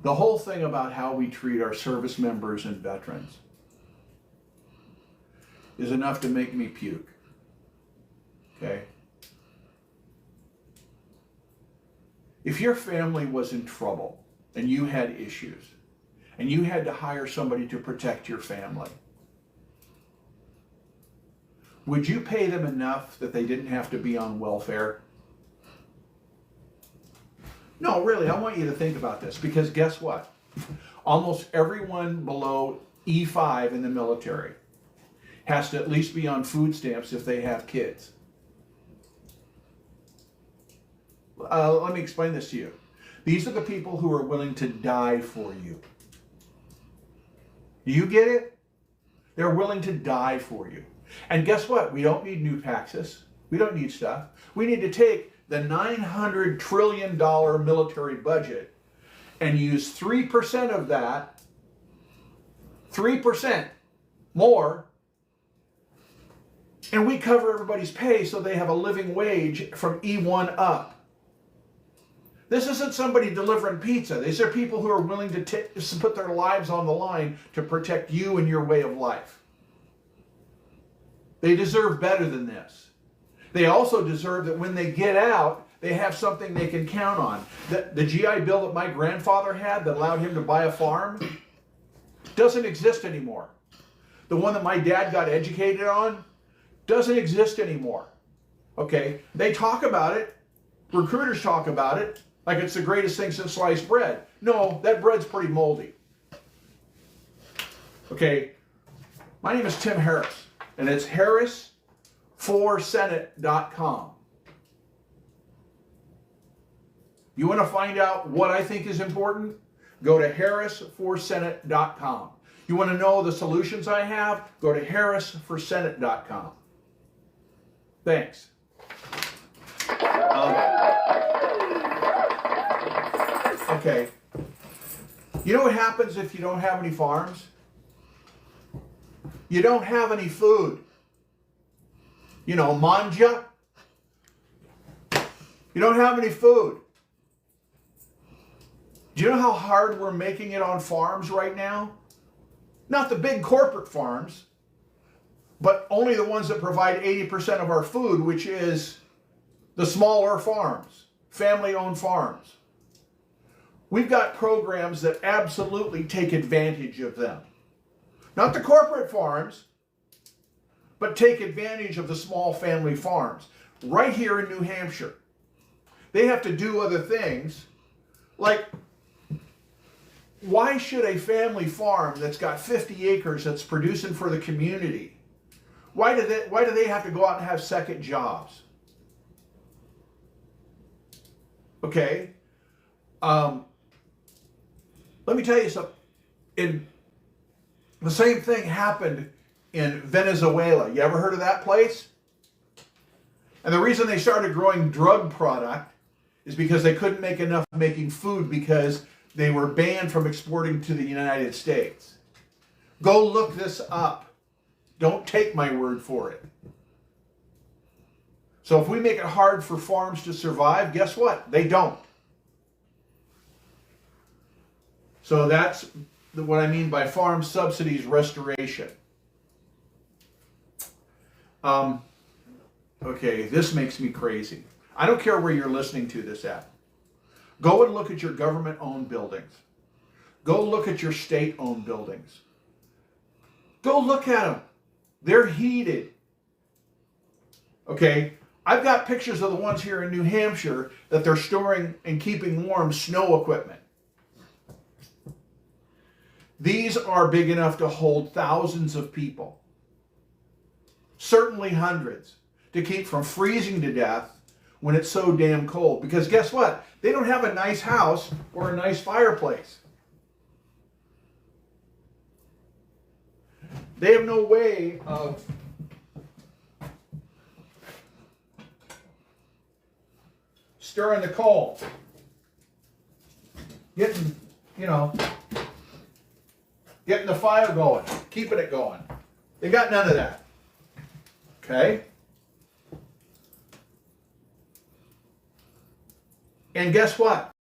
The whole thing about how we treat our service members and veterans is enough to make me puke. Okay? If your family was in trouble and you had issues and you had to hire somebody to protect your family, would you pay them enough that they didn't have to be on welfare? No, really, I want you to think about this, because guess what? Almost everyone below E5 in the military has to at least be on food stamps if they have kids. Let me explain this to you. These are the people who are willing to die for you. Do you get it? They're willing to die for you. And guess what? We don't need new taxes. We don't need stuff. We need to take the $900 trillion military budget and use 3% of that, 3% more, and we cover everybody's pay so they have a living wage from E1 up. This isn't somebody delivering pizza. These are people who are willing to put their lives on the line to protect you and your way of life. They deserve better than this. They also deserve that when they get out, they have something they can count on. The GI Bill that my grandfather had that allowed him to buy a farm doesn't exist anymore. The one that my dad got educated on doesn't exist anymore. Okay? They talk about it. Recruiters talk about it like it's the greatest thing since sliced bread. No, that bread's pretty moldy. Okay? My name is Tim Harris, and it's harris4senate.com. You want to find out what I think is important? Go to harris4senate.com. You want to know the solutions I have? Go to harrisforsenate.com. Thanks. Okay. You know what happens if you don't have any farms? You don't have any food. You know, manja. You don't have any food. Do you know how hard we're making it on farms right now? Not the big corporate farms, but only the ones that provide 80% of our food, which is the smaller farms, family-owned farms. We've got programs that absolutely take advantage of them. Not the corporate farms, but take advantage of the small family farms. Right here in New Hampshire. They have to do other things, like, why should a family farm that's got 50 acres that's producing for the community, why do they have to go out and have second jobs? Okay? Let me tell you something. The same thing happened in Venezuela. You ever heard of that place? And the reason they started growing drug product is because they couldn't make enough making food because they were banned from exporting to the United States. Go look this up. Don't take my word for it. So if we make it hard for farms to survive, guess what? They don't. So that's what I mean by farm subsidies restoration. Okay, this makes me crazy. I don't care where you're listening to this at. Go and look at your government-owned buildings. Go look at your state-owned buildings. Go look at them. They're heated. Okay? I've got pictures of the ones here in New Hampshire that they're storing and keeping warm snow equipment. These are big enough to hold thousands of people. Certainly hundreds, to keep from freezing to death when it's so damn cold. Because guess what? They don't have a nice house or a nice fireplace. They have no way of stirring the coal. Getting the fire going, keeping it going. They got none of that. Okay? And guess what?